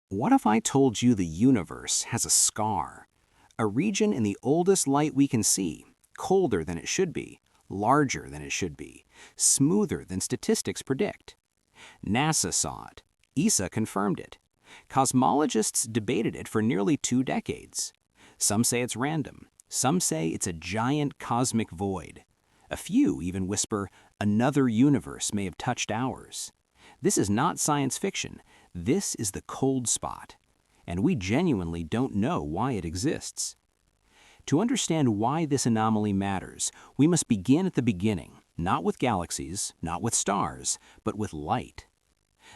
What if I told you the universe has a scar? A region in the oldest light we can see, colder than it should be, larger than it should be, smoother than statistics predict. NASA saw it. ESA confirmed it. Cosmologists debated it for nearly 2 decades. Some say it's random. Some say it's a giant cosmic void. A few even whisper another universe may have touched ours. This is not science fiction. This is the cold spot. And we genuinely don't know why it exists. To understand why this anomaly matters, we must begin at the beginning, not with galaxies, not with stars, but with light.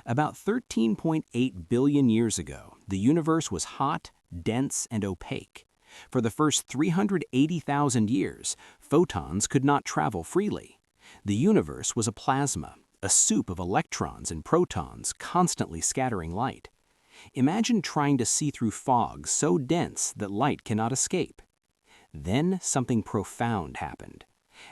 About 13.8 billion years ago, the universe was hot, dense, and opaque. For the first 380,000 years, photons could not travel freely. The universe was a plasma, a soup of electrons and protons constantly scattering light. Imagine trying to see through fog so dense that light cannot escape. Then something profound happened.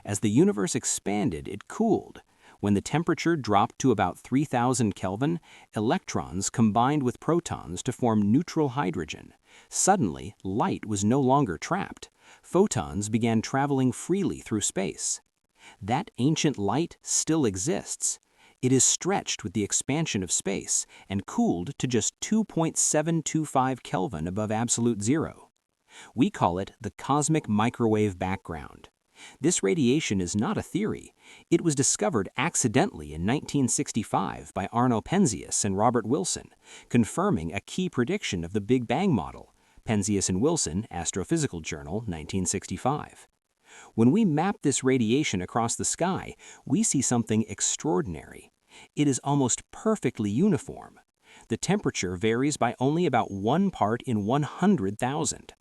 As the universe expanded, it cooled. When the temperature dropped to about 3000 Kelvin, electrons combined with protons to form neutral hydrogen. Suddenly, light was no longer trapped. Photons began traveling freely through space. That ancient light still exists. It is stretched with the expansion of space and cooled to just 2.725 Kelvin above absolute zero. We call it the cosmic microwave background. This radiation is not a theory. It was discovered accidentally in 1965 by Arno Penzias and Robert Wilson, confirming a key prediction of the Big Bang model. Penzias and Wilson, Astrophysical Journal, 1965. When we map this radiation across the sky, we see something extraordinary. It is almost perfectly uniform. The temperature varies by only about 1 part in 100,000.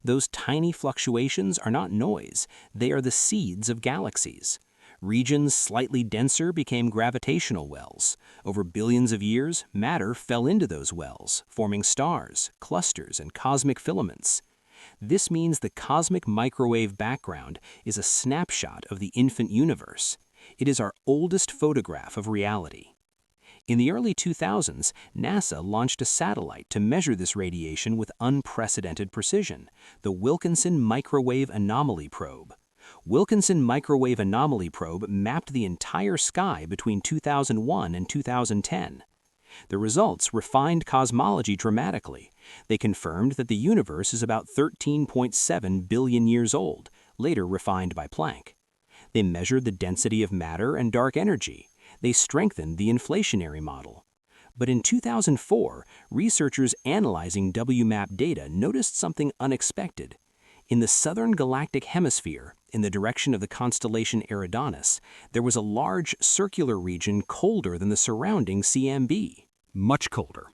Those tiny fluctuations are not noise, they are the seeds of galaxies. Regions slightly denser became gravitational wells. Over billions of years, matter fell into those wells, forming stars, clusters, and cosmic filaments. This means the cosmic microwave background is a snapshot of the infant universe. It is our oldest photograph of reality. In the early 2000s, NASA launched a satellite to measure this radiation with unprecedented precision, the Wilkinson Microwave Anomaly Probe. Wilkinson Microwave Anomaly Probe mapped the entire sky between 2001 and 2010. The results refined cosmology dramatically. They confirmed that the universe is about 13.7 billion years old, later refined by Planck. They measured the density of matter and dark energy. They strengthened the inflationary model. But in 2004, researchers analyzing WMAP data noticed something unexpected. In the southern galactic hemisphere, in the direction of the constellation Eridanus, there was a large circular region colder than the surrounding CMB. Much colder.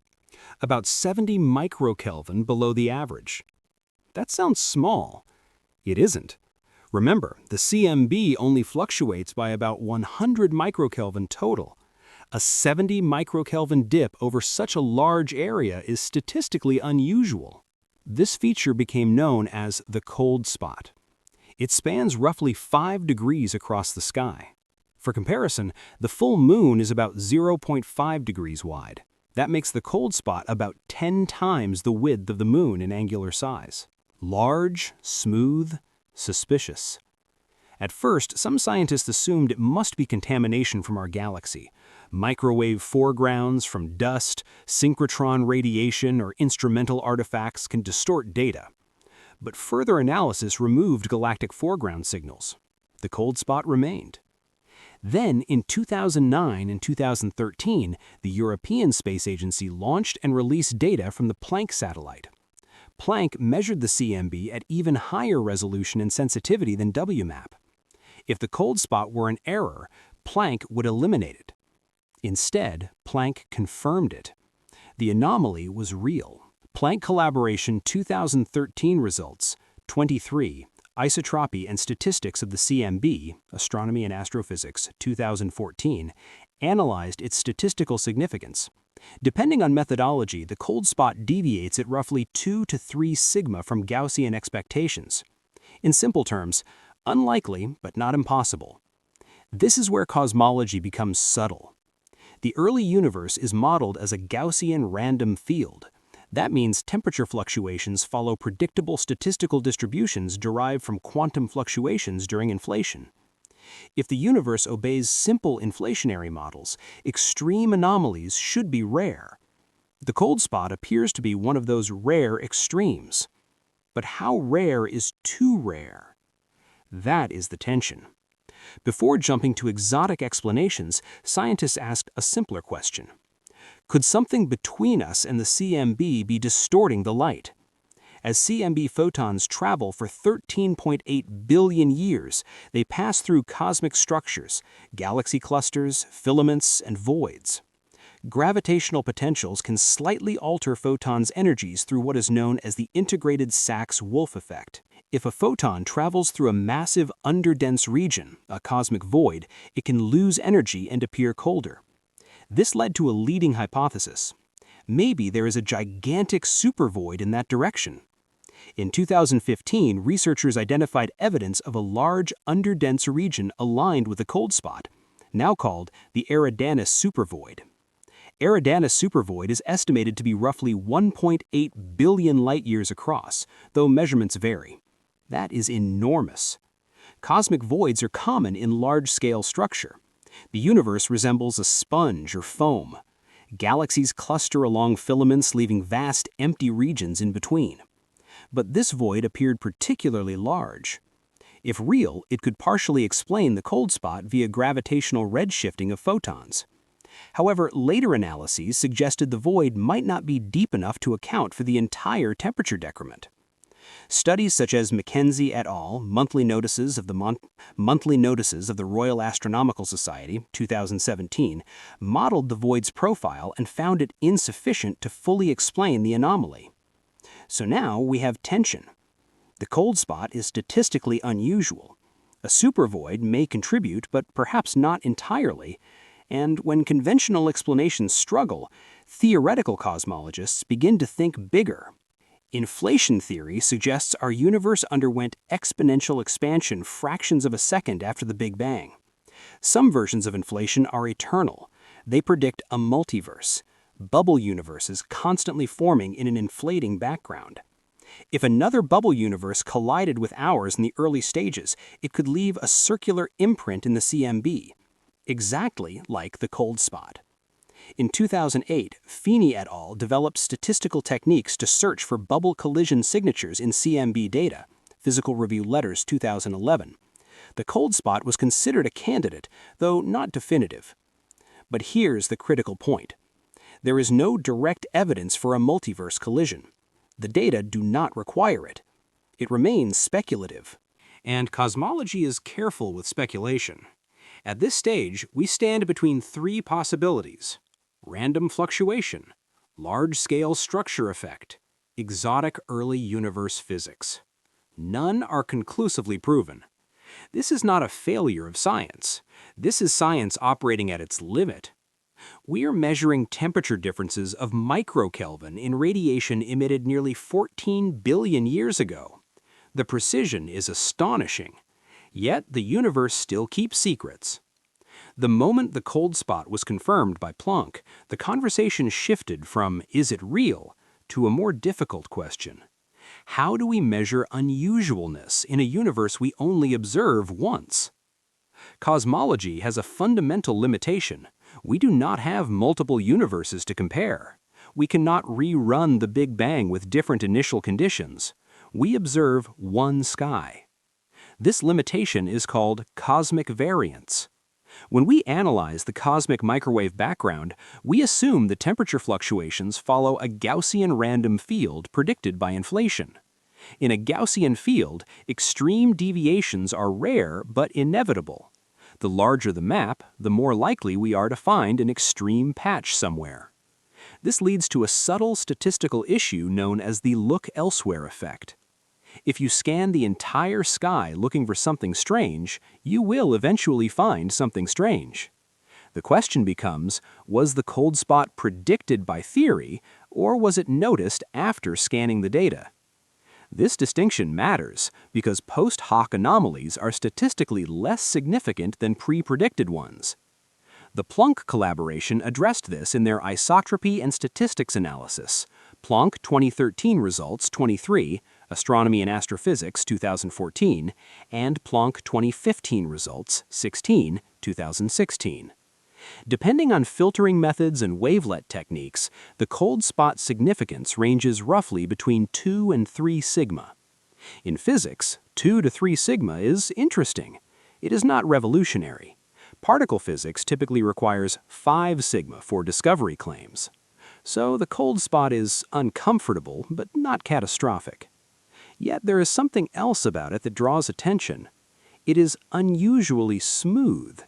About 70 microkelvin below the average. That sounds small. It isn't. Remember, the CMB only fluctuates by about 100 microkelvin total. A 70 microkelvin dip over such a large area is statistically unusual. This feature became known as the cold spot. It spans roughly 5 degrees across the sky. For comparison, the full moon is about 0.5 degrees wide. That makes the cold spot about 10 times the width of the moon in angular size. Large, smooth, suspicious. At first, some scientists assumed it must be contamination from our galaxy. Microwave foregrounds from dust, synchrotron radiation, or instrumental artifacts can distort data. But further analysis removed galactic foreground signals. The cold spot remained. Then, in 2009 and 2013, the European Space Agency launched and released data from the Planck satellite. Planck measured the CMB at even higher resolution and sensitivity than WMAP. If the cold spot were an error, Planck would eliminate it. Instead, Planck confirmed it. The anomaly was real. Planck Collaboration 2013 results, 23, Isotropy and Statistics of the CMB, Astronomy and Astrophysics, 2014, analyzed its statistical significance. Depending on methodology, the cold spot deviates at roughly 2 to 3 sigma from Gaussian expectations. In simple terms, unlikely but not impossible. This is where cosmology becomes subtle. The early universe is modeled as a Gaussian random field. That means temperature fluctuations follow predictable statistical distributions derived from quantum fluctuations during inflation. If the universe obeys simple inflationary models, extreme anomalies should be rare. The cold spot appears to be one of those rare extremes. But how rare is too rare? That is the tension. Before jumping to exotic explanations, scientists asked a simpler question. Could something between us and the CMB be distorting the light? As CMB photons travel for 13.8 billion years, they pass through cosmic structures, galaxy clusters, filaments, and voids. Gravitational potentials can slightly alter photons' energies through what is known as the integrated Sachs-Wolf effect. If a photon travels through a massive underdense region, a cosmic void, it can lose energy and appear colder. This led to a leading hypothesis. Maybe there is a gigantic supervoid in that direction. In 2015, researchers identified evidence of a large underdense region aligned with a cold spot, now called the Eridanus supervoid. Eridanus supervoid is estimated to be roughly 1.8 billion light-years across, though measurements vary. That is enormous. Cosmic voids are common in large-scale structure. The universe resembles a sponge or foam. Galaxies cluster along filaments, leaving vast empty regions in between. But this void appeared particularly large. If real, it could partially explain the cold spot via gravitational redshifting of photons. However, later analyses suggested the void might not be deep enough to account for the entire temperature decrement. Studies such as Mackenzie et al. Monthly Notices of the Royal Astronomical Society, 2017, modeled the void's profile and found it insufficient to fully explain the anomaly. So now we have tension. The cold spot is statistically unusual. A supervoid may contribute, but perhaps not entirely. And when conventional explanations struggle, theoretical cosmologists begin to think bigger. Inflation theory suggests our universe underwent exponential expansion fractions of a second after the Big Bang. Some versions of inflation are eternal. They predict a multiverse, bubble universes constantly forming in an inflating background. If another bubble universe collided with ours in the early stages, it could leave a circular imprint in the CMB, exactly like the cold spot. In 2008, Feeney et al. Developed statistical techniques to search for bubble collision signatures in CMB data, Physical Review Letters 2011. The cold spot was considered a candidate, though not definitive. But here's the critical point. There is no direct evidence for a multiverse collision. The data do not require it. It remains speculative. And cosmology is careful with speculation. At this stage, we stand between three possibilities: random fluctuation, large-scale structure effect, exotic early universe physics. None are conclusively proven. This is not a failure of science. This is science operating at its limit. We are measuring temperature differences of microkelvin in radiation emitted nearly 14 billion years ago. The precision is astonishing. Yet the universe still keeps secrets. The moment the cold spot was confirmed by Planck, the conversation shifted from "is it real?" to a more difficult question. How do we measure unusualness in a universe we only observe once? Cosmology has a fundamental limitation. We do not have multiple universes to compare. We cannot rerun the Big Bang with different initial conditions. We observe one sky. This limitation is called cosmic variance. When we analyze the cosmic microwave background, we assume the temperature fluctuations follow a Gaussian random field predicted by inflation. In a Gaussian field, extreme deviations are rare but inevitable. The larger the map, the more likely we are to find an extreme patch somewhere. This leads to a subtle statistical issue known as the look elsewhere effect. If you scan the entire sky looking for something strange, you will eventually find something strange. The question becomes, was the cold spot predicted by theory, or was it noticed after scanning the data? This distinction matters because post hoc anomalies are statistically less significant than pre-predicted ones. The Planck collaboration addressed this in their isotropy and statistics analysis, Planck 2013 results 23, Astronomy and Astrophysics 2014, and Planck 2015 results 16, 2016. Depending on filtering methods and wavelet techniques, the cold spot significance ranges roughly between 2 and 3 sigma. In physics, 2 to 3 sigma is interesting. It is not revolutionary. Particle physics typically requires 5 sigma for discovery claims. So the cold spot is uncomfortable, but not catastrophic. Yet there is something else about it that draws attention. It is unusually smooth.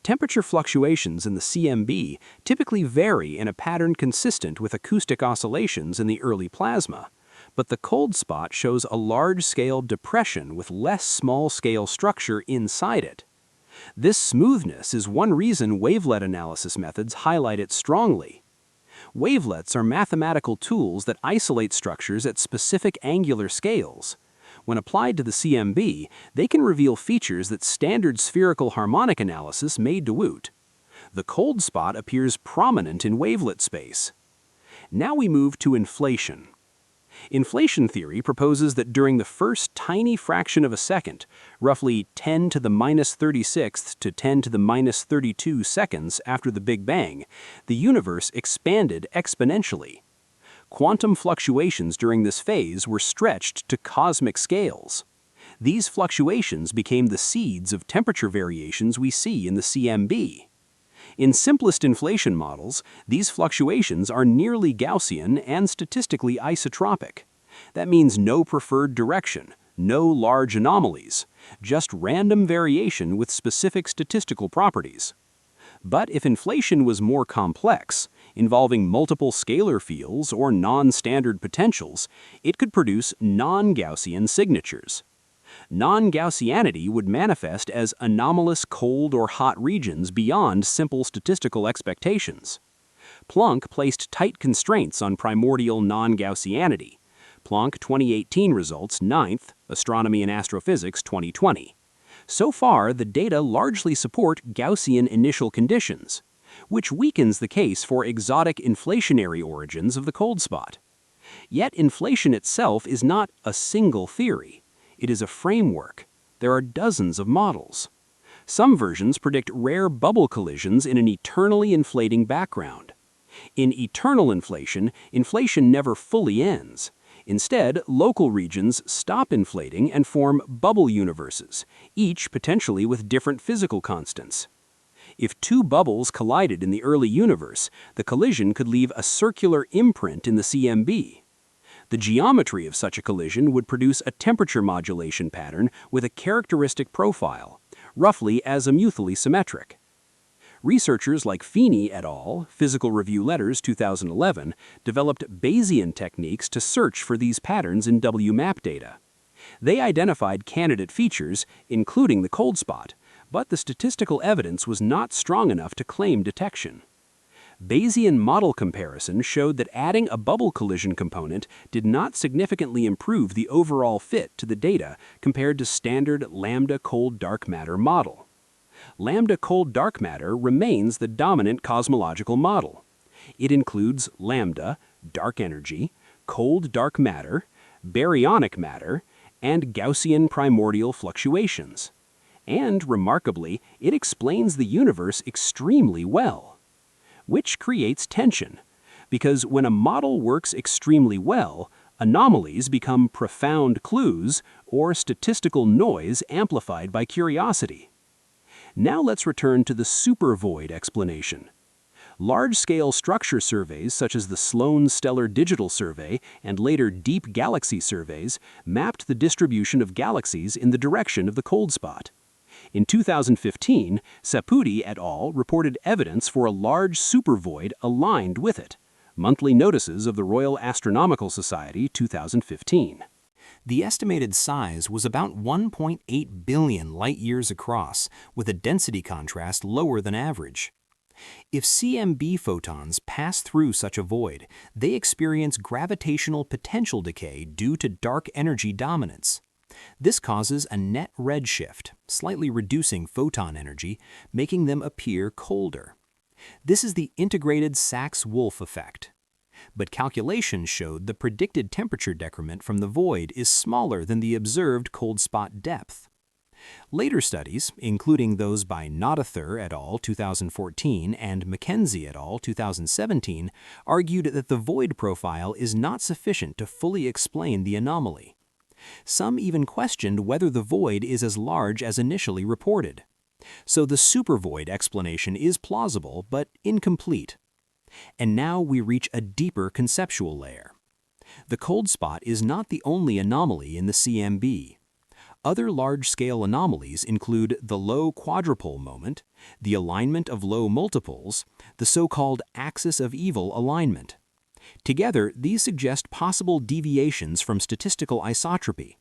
Temperature fluctuations in the CMB typically vary in a pattern consistent with acoustic oscillations in the early plasma, but the cold spot shows a large-scale depression with less small-scale structure inside it. This smoothness is one reason wavelet analysis methods highlight it strongly. Wavelets are mathematical tools that isolate structures at specific angular scales. When applied to the CMB, they can reveal features that standard spherical harmonic analysis may dilute. The cold spot appears prominent in wavelet space. Now we move to inflation. Inflation theory proposes that during the first tiny fraction of a second, roughly 10 to the minus 36th to 10 to the minus 32 seconds after the Big Bang, the universe expanded exponentially. Quantum fluctuations during this phase were stretched to cosmic scales. These fluctuations became the seeds of temperature variations we see in the CMB. In simplest inflation models, these fluctuations are nearly Gaussian and statistically isotropic. That means no preferred direction, no large anomalies, just random variation with specific statistical properties. But if inflation was more complex, involving multiple scalar fields or non-standard potentials, it could produce non-Gaussian signatures. Non-Gaussianity would manifest as anomalous cold or hot regions beyond simple statistical expectations. Planck placed tight constraints on primordial non-Gaussianity. Planck 2018 results 9th, Astronomy and Astrophysics 2020. So far, the data largely support Gaussian initial conditions, which weakens the case for exotic inflationary origins of the cold spot. Yet inflation itself is not a single theory. It is a framework. There are dozens of models. Some versions predict rare bubble collisions in an eternally inflating background. In eternal inflation, inflation never fully ends. Instead, local regions stop inflating and form bubble universes, each potentially with different physical constants. If two bubbles collided in the early universe, the collision could leave a circular imprint in the CMB. The geometry of such a collision would produce a temperature modulation pattern with a characteristic profile, roughly azimuthally symmetric. Researchers like Feeney et al., Physical Review Letters 2011, developed Bayesian techniques to search for these patterns in WMAP data. They identified candidate features, including the cold spot, but the statistical evidence was not strong enough to claim detection. Bayesian model comparison showed that adding a bubble collision component did not significantly improve the overall fit to the data compared to standard lambda cold dark matter model. Lambda cold dark matter remains the dominant cosmological model. It includes lambda, dark energy, cold dark matter, baryonic matter, and Gaussian primordial fluctuations. And, remarkably, it explains the universe extremely well. Which creates tension, because when a model works extremely well, anomalies become profound clues or statistical noise amplified by curiosity. Now let's return to the supervoid explanation. Large-scale structure surveys such as the Sloan Stellar Digital Survey and later Deep Galaxy surveys mapped the distribution of galaxies in the direction of the cold spot. In 2015, Sapudi et al. Reported evidence for a large supervoid aligned with it. Monthly Notices of the Royal Astronomical Society 2015. The estimated size was about 1.8 billion light-years across, with a density contrast lower than average. If CMB photons pass through such a void, they experience gravitational potential decay due to dark energy dominance. This causes a net redshift, slightly reducing photon energy, making them appear colder. This is the integrated Sachs-Wolf effect. but calculations showed the predicted temperature decrement from the void is smaller than the observed cold spot depth. Later studies, including those by Notather et al. 2014 and Mackenzie et al. 2017, argued that the void profile is not sufficient to fully explain the anomaly. Some even questioned whether the void is as large as initially reported. So the supervoid explanation is plausible but incomplete. And now we reach a deeper conceptual layer. The cold spot is not the only anomaly in the CMB. Other large-scale anomalies include the low quadrupole moment, the alignment of low multiples, the so-called axis of evil alignment. Together, these suggest possible deviations from statistical isotropy.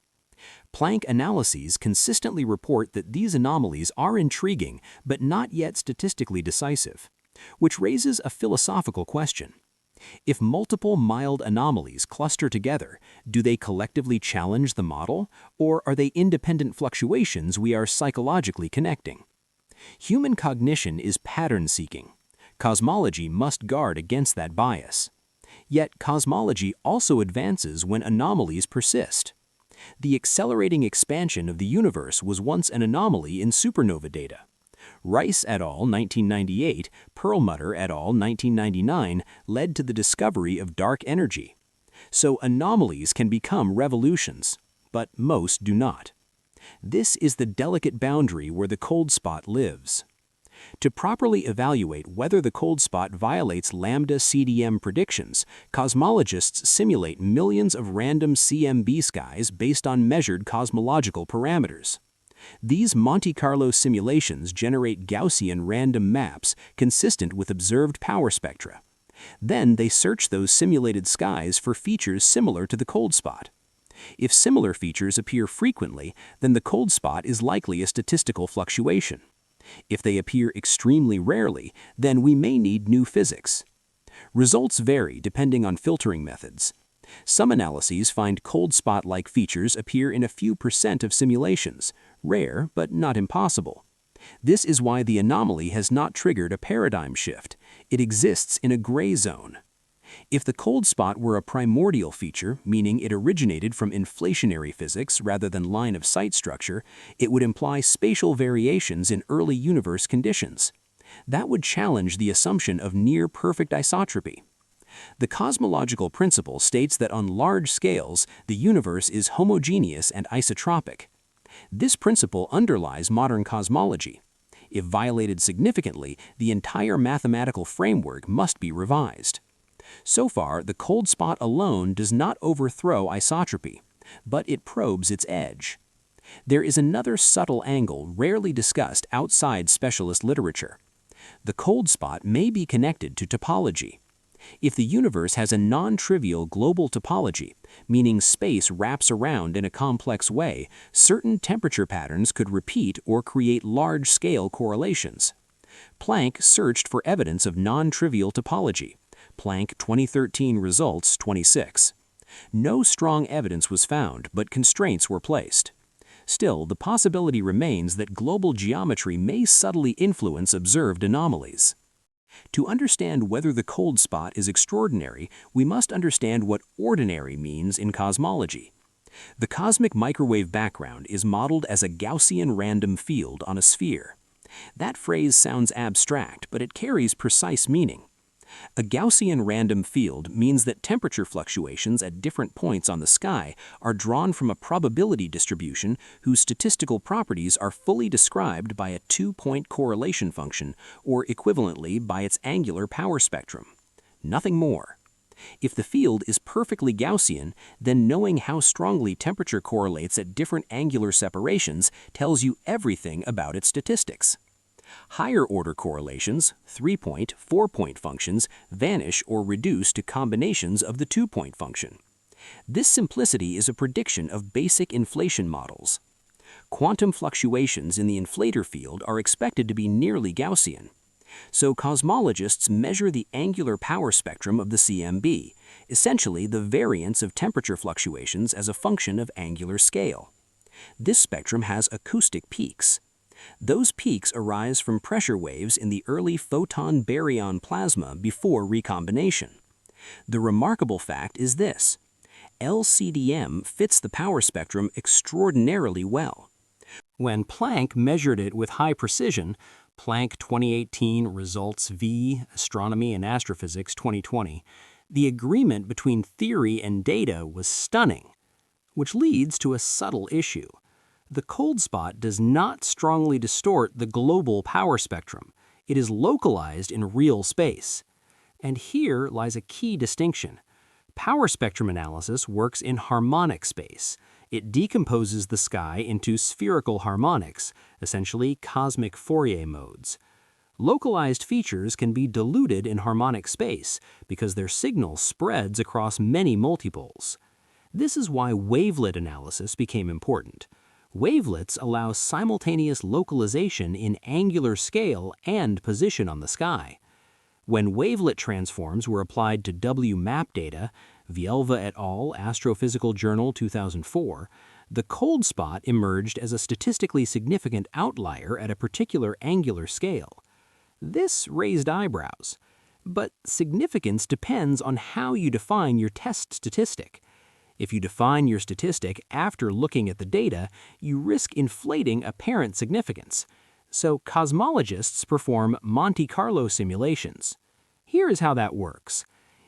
Planck analyses consistently report that these anomalies are intriguing but not yet statistically decisive, which raises a philosophical question. If multiple mild anomalies cluster together, do they collectively challenge the model, or are they independent fluctuations we are psychologically connecting? Human cognition is pattern-seeking. Cosmology must guard against that bias. Yet cosmology also advances when anomalies persist. The accelerating expansion of the universe was once an anomaly in supernova data. Rice et al. 1998, Perlmutter et al. 1999 led to the discovery of dark energy. So anomalies can become revolutions, but most do not. This is the delicate boundary where the cold spot lives. To properly evaluate whether the cold spot violates lambda CDM predictions, cosmologists simulate millions of random CMB skies based on measured cosmological parameters. These Monte Carlo simulations generate Gaussian random maps consistent with observed power spectra. Then they search those simulated skies for features similar to the cold spot. If similar features appear frequently, then the cold spot is likely a statistical fluctuation. If they appear extremely rarely, then we may need new physics. Results vary depending on filtering methods. Some analyses find cold spot-like features appear in a few % of simulations, rare but not impossible. This is why the anomaly has not triggered a paradigm shift. It exists in a gray zone. If the cold spot were a primordial feature, meaning it originated from inflationary physics rather than line-of-sight structure, it would imply spatial variations in early universe conditions. That would challenge the assumption of near-perfect isotropy. The cosmological principle states that on large scales, the universe is homogeneous and isotropic. This principle underlies modern cosmology. If violated significantly, the entire mathematical framework must be revised. So far, the cold spot alone does not overthrow isotropy, but it probes its edge. There is another subtle angle rarely discussed outside specialist literature. The cold spot may be connected to topology. If the universe has a non-trivial global topology, meaning space wraps around in a complex way, certain temperature patterns could repeat or create large-scale correlations. Planck searched for evidence of non-trivial topology. Planck 2013 results 26. No strong evidence was found, but constraints were placed. Still, the possibility remains that global geometry may subtly influence observed anomalies. To understand whether the cold spot is extraordinary, we must understand what ordinary means in cosmology. The cosmic microwave background is modeled as a Gaussian random field on a sphere. That phrase sounds abstract, but it carries precise meaning. A Gaussian random field means that temperature fluctuations at different points on the sky are drawn from a probability distribution whose statistical properties are fully described by a two-point correlation function, or equivalently by its angular power spectrum. Nothing more. If the field is perfectly Gaussian, then knowing how strongly temperature correlates at different angular separations tells you everything about its statistics. Higher-order correlations, 3-point, 4-point functions, vanish or reduce to combinations of the 2-point function. This simplicity is a prediction of basic inflation models. Quantum fluctuations in the inflator field are expected to be nearly Gaussian. So cosmologists measure the angular power spectrum of the CMB, essentially the variance of temperature fluctuations as a function of angular scale. This spectrum has acoustic peaks. Those peaks arise from pressure waves in the early photon-baryon plasma before recombination. The remarkable fact is this: LCDM fits the power spectrum extraordinarily well. When Planck measured it with high precision, Planck 2018 Results v. Astronomy and Astrophysics 2020, the agreement between theory and data was stunning, which leads to a subtle issue. The cold spot does not strongly distort the global power spectrum. It is localized in real space. And here lies a key distinction. Power spectrum analysis works in harmonic space. It decomposes the sky into spherical harmonics, essentially cosmic Fourier modes. Localized features can be diluted in harmonic space because their signal spreads across many multipoles. This is why wavelet analysis became important. Wavelets allow simultaneous localization in angular scale and position on the sky. When wavelet transforms were applied to WMAP data, Vielva et al., Astrophysical Journal 2004, the cold spot emerged as a statistically significant outlier at a particular angular scale. This raised eyebrows. But significance depends on how you define your test statistic. If you define your statistic after looking at the data, you risk inflating apparent significance. So cosmologists perform Monte Carlo simulations. Here is how that works.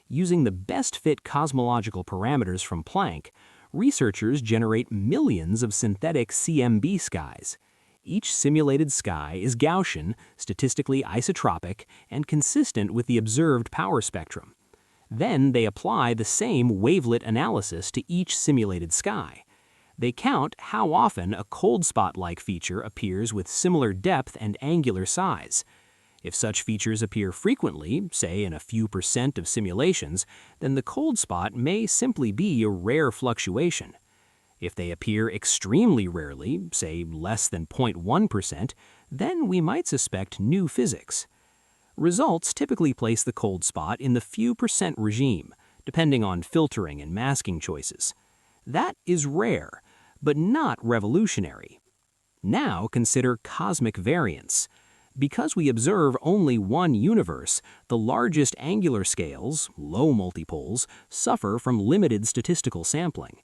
Using the best fit cosmological parameters from Planck, researchers generate millions of synthetic CMB skies. Each simulated sky is Gaussian, statistically isotropic, and consistent with the observed power spectrum. Then they apply the same wavelet analysis to each simulated sky. They count how often a cold spot-like feature appears with similar depth and angular size. If such features appear frequently, say in a few % of simulations, then the cold spot may simply be a rare fluctuation. If they appear extremely rarely, say less than 0.1%, then we might suspect new physics. Results typically place the cold spot in the few % regime, depending on filtering and masking choices. That is rare, but not revolutionary. Now consider cosmic variance. Because we observe only one universe, the largest angular scales, low multipoles, suffer from limited statistical sampling.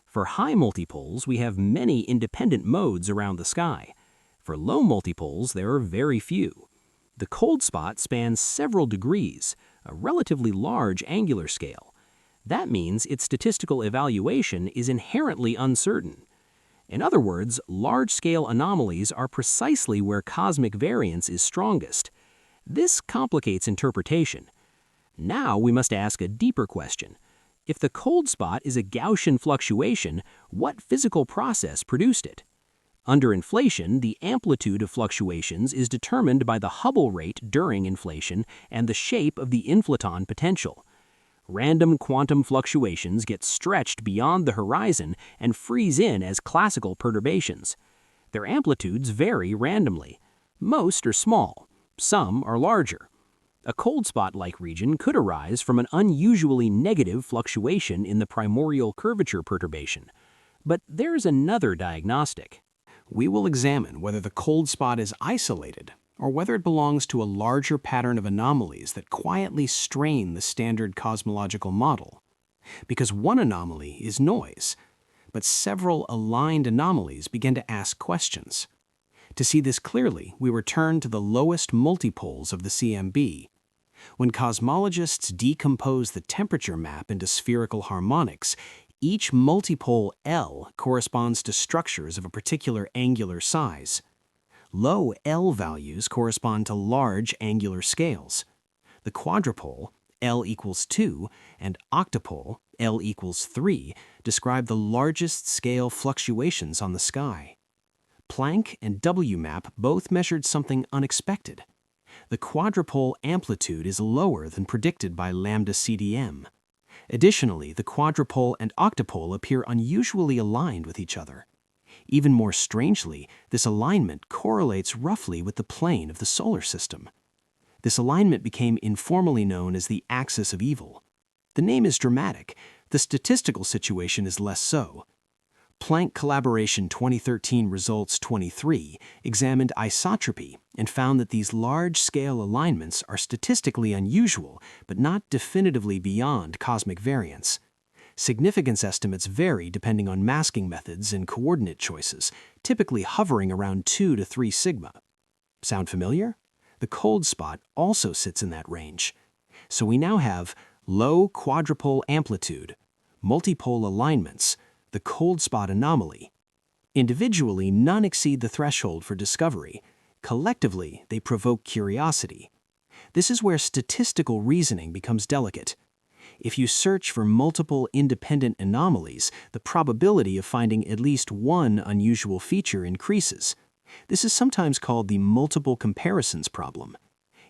For high multipoles, we have many independent modes around the sky. For low multipoles, there are very few. The cold spot spans several degrees, a relatively large angular scale. That means its statistical evaluation is inherently uncertain. In other words, large-scale anomalies are precisely where cosmic variance is strongest. This complicates interpretation. Now we must ask a deeper question. If the cold spot is a Gaussian fluctuation, what physical process produced it? Under inflation, the amplitude of fluctuations is determined by the Hubble rate during inflation and the shape of the inflaton potential. Random quantum fluctuations get stretched beyond the horizon and freeze in as classical perturbations. Their amplitudes vary randomly. Most are small, some are larger. A cold spot-like region could arise from an unusually negative fluctuation in the primordial curvature perturbation. But there's another diagnostic. We will examine whether the cold spot is isolated or whether it belongs to a larger pattern of anomalies that quietly strain the standard cosmological model. Because one anomaly is noise, but several aligned anomalies begin to ask questions. To see this clearly, we return to the lowest multipoles of the CMB. When cosmologists decompose the temperature map into spherical harmonics, each multipole L corresponds to structures of a particular angular size. Low L values correspond to large angular scales. The quadrupole, L equals 2, and octupole, L equals 3, describe the largest scale fluctuations on the sky. Planck and WMAP both measured something unexpected. The quadrupole amplitude is lower than predicted by lambda CDM. Additionally, the quadrupole and octupole appear unusually aligned with each other. Even more strangely, this alignment correlates roughly with the plane of the solar system. This alignment became informally known as the axis of evil. The name is dramatic. The statistical situation is less so. Planck Collaboration 2013 Results 23 examined isotropy and found that these large-scale alignments are statistically unusual but not definitively beyond cosmic variance. Significance estimates vary depending on masking methods and coordinate choices, typically hovering around 2 to 3 sigma. Sound familiar? The cold spot also sits in that range. So we now have low quadrupole amplitude, multipole alignments, the cold spot anomaly. Individually, none exceed the threshold for discovery. Collectively, they provoke curiosity. This is where statistical reasoning becomes delicate. If you search for multiple independent anomalies, the probability of finding at least one unusual feature increases. This is sometimes called the multiple comparisons problem.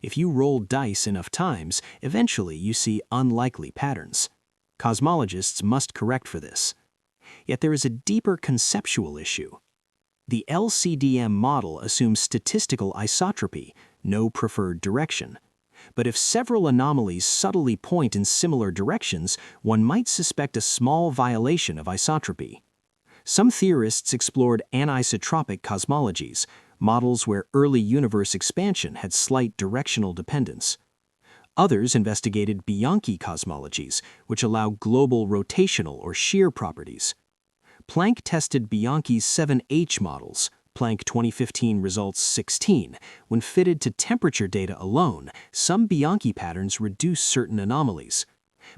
If you roll dice enough times, eventually you see unlikely patterns. Cosmologists must correct for this. Yet there is a deeper conceptual issue. The LCDM model assumes statistical isotropy, no preferred direction. But if several anomalies subtly point in similar directions, one might suspect a small violation of isotropy. Some theorists explored anisotropic cosmologies, models where early universe expansion had slight directional dependence. Others investigated Bianchi cosmologies, which allow global rotational or shear properties. Planck tested Bianchi's 7H models, Planck 2015 Results 16. When fitted to temperature data alone, some Bianchi patterns reduce certain anomalies.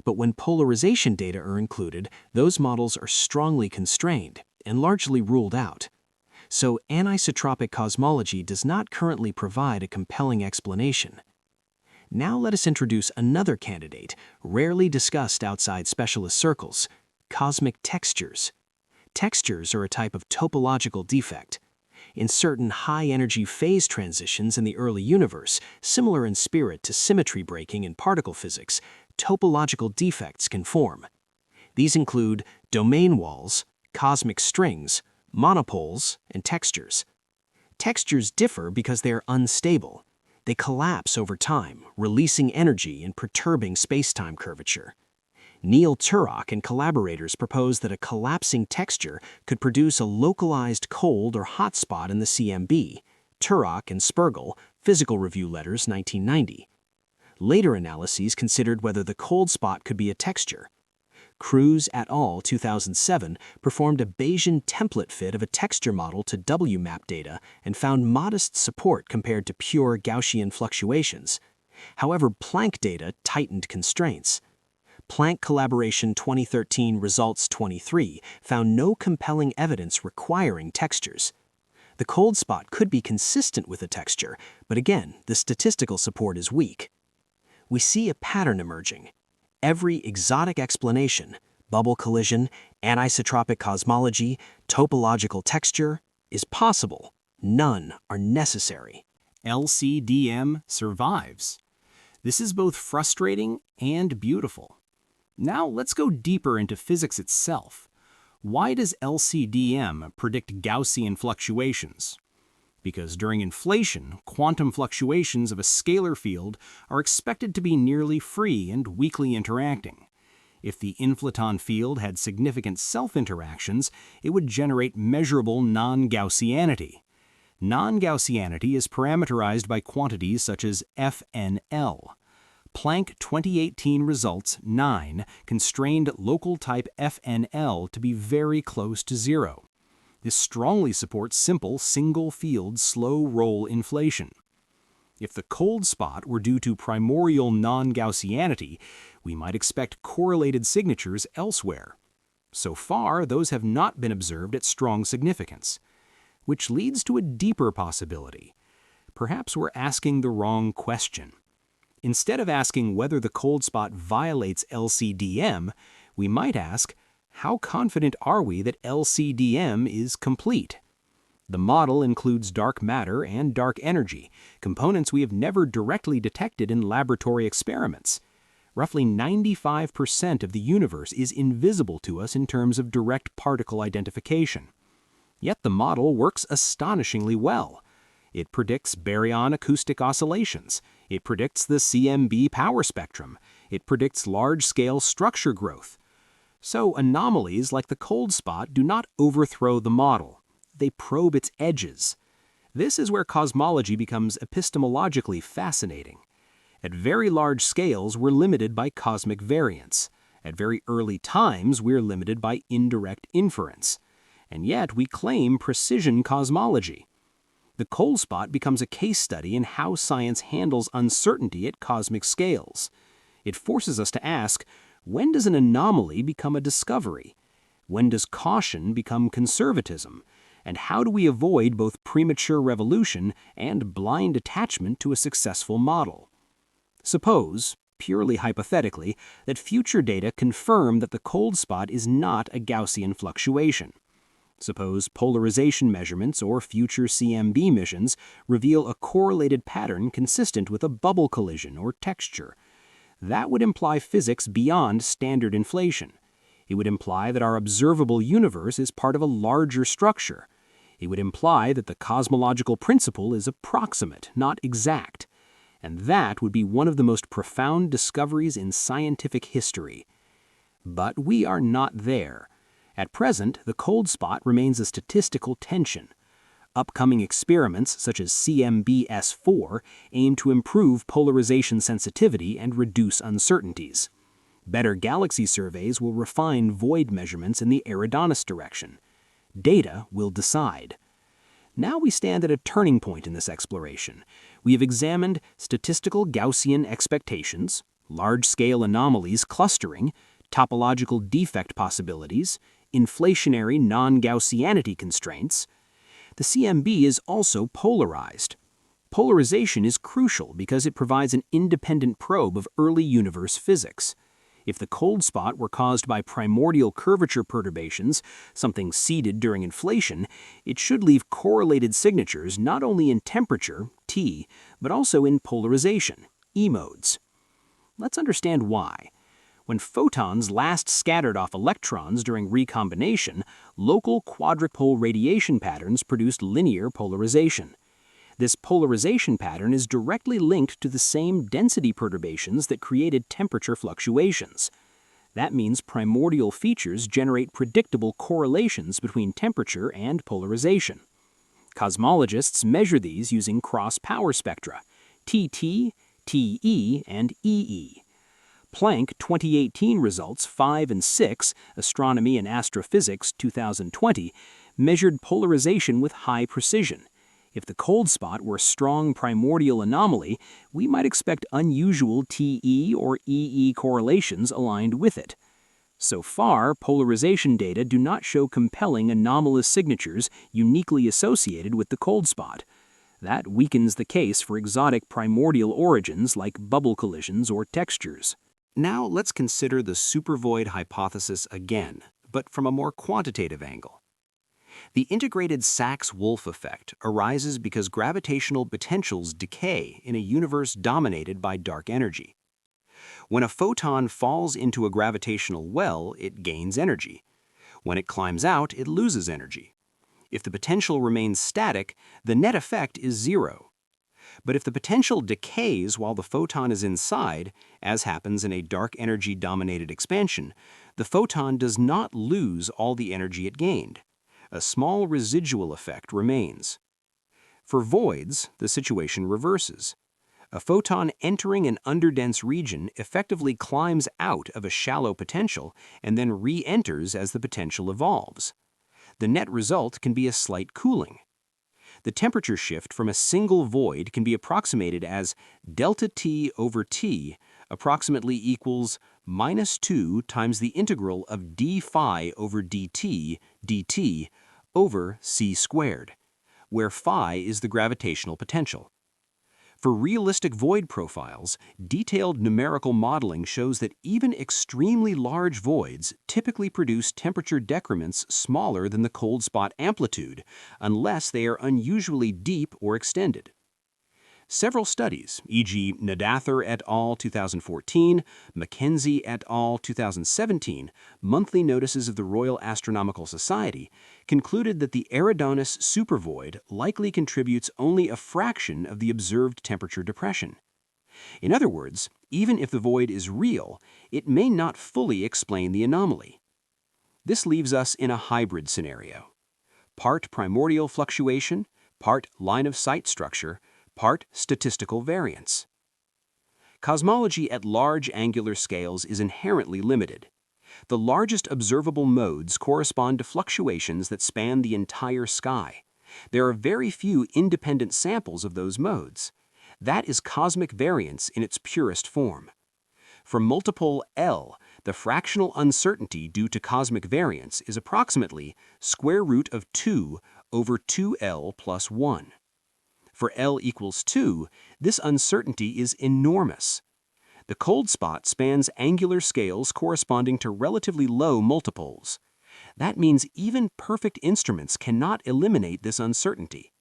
But when polarization data are included, those models are strongly constrained and largely ruled out. So anisotropic cosmology does not currently provide a compelling explanation. Now let us introduce another candidate, rarely discussed outside specialist circles: cosmic textures. Textures are a type of topological defect. In certain high-energy phase transitions in the early universe, similar in spirit to symmetry breaking in particle physics, topological defects can form. These include domain walls, cosmic strings, monopoles, and textures. Textures differ because they are unstable. They collapse over time, releasing energy and perturbing space-time curvature. Neil Turok and collaborators propose that a collapsing texture could produce a localized cold or hot spot in the CMB. Turok and Spergel, Physical Review Letters, 1990. Later analyses considered whether the cold spot could be a texture. Cruz et al. 2007 performed a Bayesian template fit of a texture model to WMAP data and found modest support compared to pure Gaussian fluctuations. However, Planck data tightened constraints. Planck Collaboration 2013 Results 23 found no compelling evidence requiring textures. The cold spot could be consistent with a texture, but again, the statistical support is weak. We see a pattern emerging. Every exotic explanation, bubble collision, anisotropic cosmology, topological texture, is possible. None are necessary. LCDM survives. This is both frustrating and beautiful. Now let's go deeper into physics itself. Why does LCDM predict Gaussian fluctuations? Because during inflation, quantum fluctuations of a scalar field are expected to be nearly free and weakly interacting. If the inflaton field had significant self-interactions, it would generate measurable non-Gaussianity. Non-Gaussianity is parameterized by quantities such as FNL. Planck 2018 Results 9 constrained local type FNL to be very close to zero. This strongly supports simple, single-field, slow-roll inflation. If the cold spot were due to primordial non-Gaussianity, we might expect correlated signatures elsewhere. So far, those have not been observed at strong significance, which leads to a deeper possibility. Perhaps we're asking the wrong question. Instead of asking whether the cold spot violates LCDM, we might ask, how confident are we that LCDM is complete? The model includes dark matter and dark energy, components we have never directly detected in laboratory experiments. Roughly 95% of the universe is invisible to us in terms of direct particle identification. Yet the model works astonishingly well. It predicts baryon acoustic oscillations. It predicts the CMB power spectrum. It predicts large-scale structure growth. So anomalies like the cold spot do not overthrow the model. They probe its edges. This is where cosmology becomes epistemologically fascinating. At very large scales, we're limited by cosmic variance. At very early times, we're limited by indirect inference. And yet, we claim precision cosmology. The cold spot becomes a case study in how science handles uncertainty at cosmic scales. It forces us to ask, when does an anomaly become a discovery? When does caution become conservatism? And how do we avoid both premature revolution and blind attachment to a successful model? Suppose, purely hypothetically, that future data confirm that the cold spot is not a Gaussian fluctuation. Suppose polarization measurements or future CMB missions reveal a correlated pattern consistent with a bubble collision or texture. That would imply physics beyond standard inflation. It would imply that our observable universe is part of a larger structure. It would imply that the cosmological principle is approximate, not exact. And that would be one of the most profound discoveries in scientific history. But we are not there. At present, the cold spot remains a statistical tension. Upcoming experiments such as CMB-S4 aim to improve polarization sensitivity and reduce uncertainties. Better galaxy surveys will refine void measurements in the Eridanus direction. Data will decide. Now we stand at a turning point in this exploration. We have examined statistical Gaussian expectations, large-scale anomalies clustering, topological defect possibilities, inflationary non-Gaussianity constraints. The CMB is also polarized. Polarization is crucial because it provides an independent probe of early universe physics. If the cold spot were caused by primordial curvature perturbations, something seeded during inflation, it should leave correlated signatures not only in temperature, T, but also in polarization, E modes. Let's understand why. When photons last scattered off electrons during recombination, local quadrupole radiation patterns produced linear polarization. This polarization pattern is directly linked to the same density perturbations that created temperature fluctuations. That means primordial features generate predictable correlations between temperature and polarization. Cosmologists measure these using cross-power spectra, TT, TE, and EE. Planck 2018 results 5 and 6, Astronomy and Astrophysics 2020, measured polarization with high precision. If the cold spot were a strong primordial anomaly, we might expect unusual TE or EE correlations aligned with it. So far, polarization data do not show compelling anomalous signatures uniquely associated with the cold spot. That weakens the case for exotic primordial origins like bubble collisions or textures. Now let's consider the supervoid hypothesis again, but from a more quantitative angle. The integrated Sachs-Wolf effect arises because gravitational potentials decay in a universe dominated by dark energy. When a photon falls into a gravitational well, it gains energy. When it climbs out, it loses energy. If the potential remains static, the net effect is zero. But if the potential decays while the photon is inside, as happens in a dark energy-dominated expansion, the photon does not lose all the energy it gained. A small residual effect remains. For voids, the situation reverses. A photon entering an underdense region effectively climbs out of a shallow potential and then re-enters as the potential evolves. The net result can be a slight cooling. The temperature shift from a single void can be approximated as delta T over T approximately equals -2 times the integral of d phi over dt dt over c squared, where phi is the gravitational potential. For realistic void profiles, detailed numerical modeling shows that even extremely large voids typically produce temperature decrements smaller than the cold spot amplitude, unless they are unusually deep or extended. Several studies, e.g. Nadather et al. 2014, Mackenzie et al. 2017, monthly notices of the Royal Astronomical Society, concluded that the Eridanus supervoid likely contributes only a fraction of the observed temperature depression. In other words, even if the void is real, it may not fully explain the anomaly. This leaves us in a hybrid scenario. Part primordial fluctuation, part line-of-sight structure, part statistical variance. Cosmology at large angular scales is inherently limited. The largest observable modes correspond to fluctuations that span the entire sky. There are very few independent samples of those modes. That is cosmic variance in its purest form. For multipole L, the fractional uncertainty due to cosmic variance is approximately square root of 2 over 2L plus 1. For L equals 2, this uncertainty is enormous. The cold spot spans angular scales corresponding to relatively low multipoles. That means even perfect instruments cannot eliminate this uncertainty.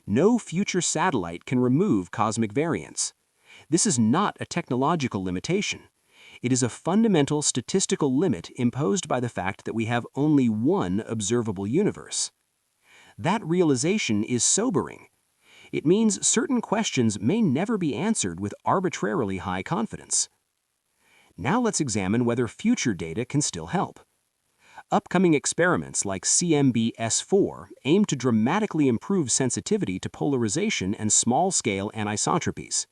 No future satellite can remove cosmic variance. This is not a technological limitation. It is a fundamental statistical limit imposed by the fact that we have only one observable universe. That realization is sobering. It means certain questions may never be answered with arbitrarily high confidence. Now let's examine whether future data can still help. Upcoming experiments like CMB-S4 aim to dramatically improve sensitivity to polarization and small-scale anisotropies.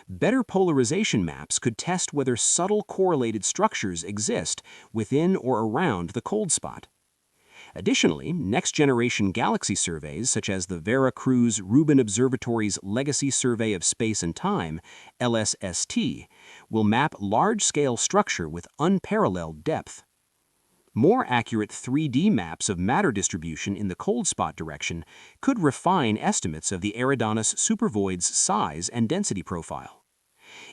Better polarization maps could test whether subtle correlated structures exist within or around the cold spot. Additionally, next-generation galaxy surveys such as the Vera Cruz Rubin Observatory's Legacy Survey of Space and Time, LSST, will map large-scale structure with unparalleled depth. More accurate 3D maps of matter distribution in the cold spot direction could refine estimates of the Eridanus supervoid's size and density profile.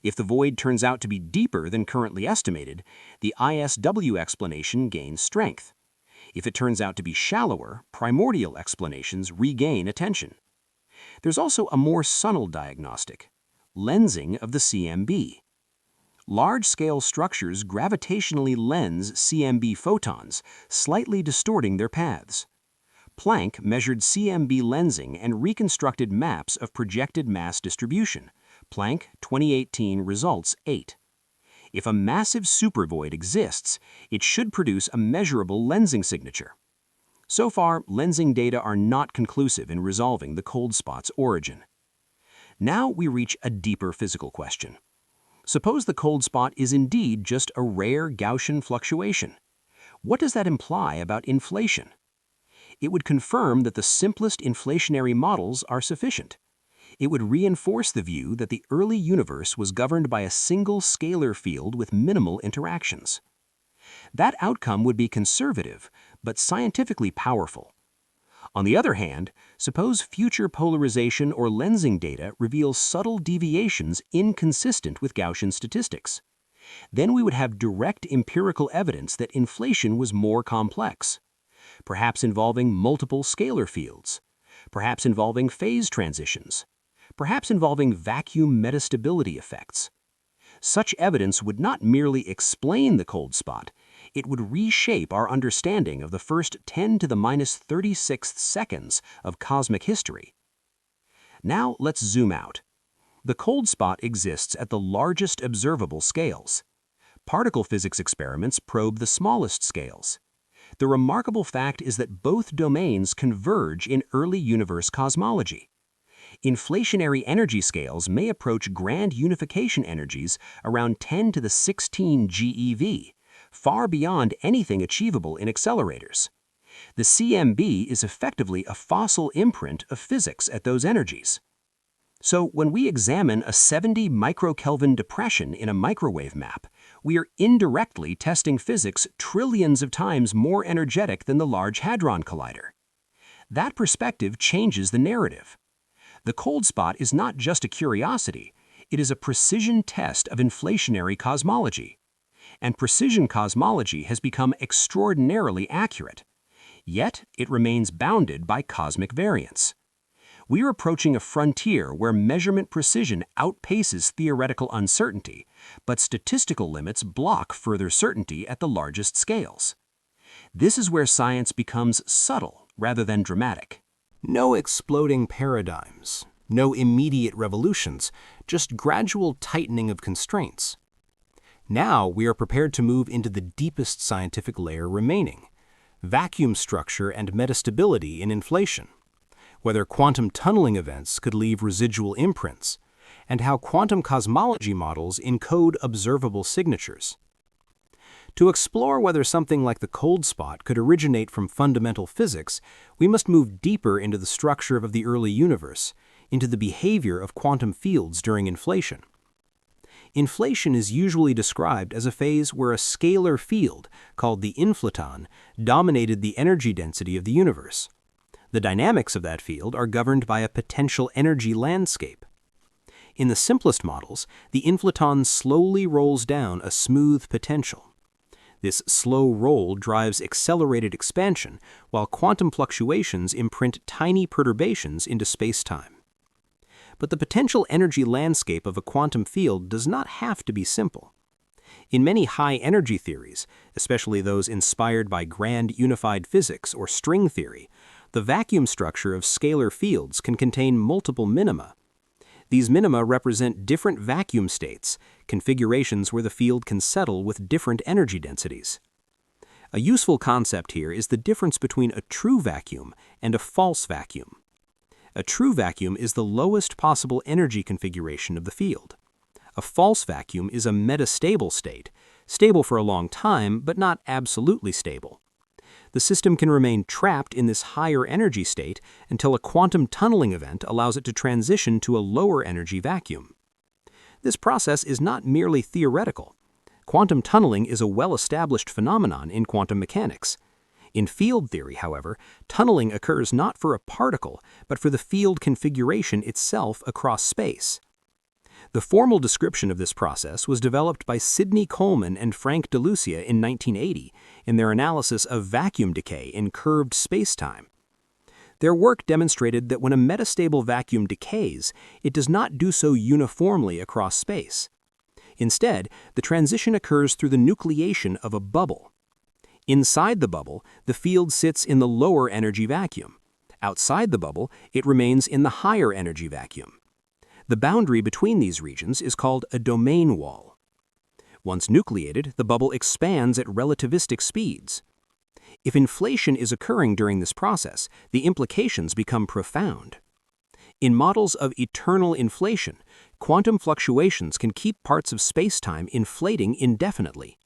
If the void turns out to be deeper than currently estimated, the ISW explanation gains strength. If it turns out to be shallower, primordial explanations regain attention. There's also a more subtle diagnostic: lensing of the CMB. Large-scale structures gravitationally lens CMB photons, slightly distorting their paths. Planck measured CMB lensing and reconstructed maps of projected mass distribution. Planck 2018 results 8. If a massive supervoid exists, it should produce a measurable lensing signature. So far, lensing data are not conclusive in resolving the cold spot's origin. Now we reach a deeper physical question. Suppose the cold spot is indeed just a rare Gaussian fluctuation. What does that imply about inflation? It would confirm that the simplest inflationary models are sufficient. It would reinforce the view that the early universe was governed by a single scalar field with minimal interactions. That outcome would be conservative, but scientifically powerful. On the other hand, suppose future polarization or lensing data reveals subtle deviations inconsistent with Gaussian statistics. Then we would have direct empirical evidence that inflation was more complex, perhaps involving multiple scalar fields, perhaps involving phase transitions, perhaps involving vacuum metastability effects. Such evidence would not merely explain the cold spot, it would reshape our understanding of the first 10 to the minus 36th seconds of cosmic history. Now let's zoom out. The cold spot exists at the largest observable scales. Particle physics experiments probe the smallest scales. The remarkable fact is that both domains converge in early universe cosmology. Inflationary energy scales may approach grand unification energies around 10 to the 16 GeV, far beyond anything achievable in accelerators. The CMB is effectively a fossil imprint of physics at those energies. So when we examine a 70 microkelvin depression in a microwave map, we are indirectly testing physics trillions of times more energetic than the Large Hadron Collider. That perspective changes the narrative. The cold spot is not just a curiosity, it is a precision test of inflationary cosmology. And precision cosmology has become extraordinarily accurate. Yet it remains bounded by cosmic variance. We are approaching a frontier where measurement precision outpaces theoretical uncertainty, but statistical limits block further certainty at the largest scales. This is where science becomes subtle rather than dramatic. No exploding paradigms, no immediate revolutions, just gradual tightening of constraints. Now we are prepared to move into the deepest scientific layer remaining, vacuum structure and metastability in inflation, whether quantum tunneling events could leave residual imprints, and how quantum cosmology models encode observable signatures. To explore whether something like the cold spot could originate from fundamental physics, we must move deeper into the structure of the early universe, into the behavior of quantum fields during inflation. Inflation is usually described as a phase where a scalar field, called the inflaton, dominated the energy density of the universe. The dynamics of that field are governed by a potential energy landscape. In the simplest models, the inflaton slowly rolls down a smooth potential. This slow roll drives accelerated expansion, while quantum fluctuations imprint tiny perturbations into space-time. But the potential energy landscape of a quantum field does not have to be simple. In many high-energy theories, especially those inspired by grand unified physics or string theory, the vacuum structure of scalar fields can contain multiple minima. These minima represent different vacuum states, configurations where the field can settle with different energy densities. A useful concept here is the difference between a true vacuum and a false vacuum. A true vacuum is the lowest possible energy configuration of the field. A false vacuum is a metastable state, stable for a long time but not absolutely stable. The system can remain trapped in this higher energy state until a quantum tunneling event allows it to transition to a lower energy vacuum. This process is not merely theoretical. Quantum tunneling is a well-established phenomenon in quantum mechanics. In field theory, however, tunneling occurs not for a particle, but for the field configuration itself across space. The formal description of this process was developed by Sidney Coleman and Frank DeLucia in 1980 in their analysis of vacuum decay in curved spacetime. Their work demonstrated that when a metastable vacuum decays, it does not do so uniformly across space. Instead, the transition occurs through the nucleation of a bubble. Inside the bubble, the field sits in the lower energy vacuum. Outside the bubble, it remains in the higher energy vacuum. The boundary between these regions is called a domain wall. Once nucleated, the bubble expands at relativistic speeds. If inflation is occurring during this process, the implications become profound. In models of eternal inflation, quantum fluctuations can keep parts of spacetime inflating indefinitely.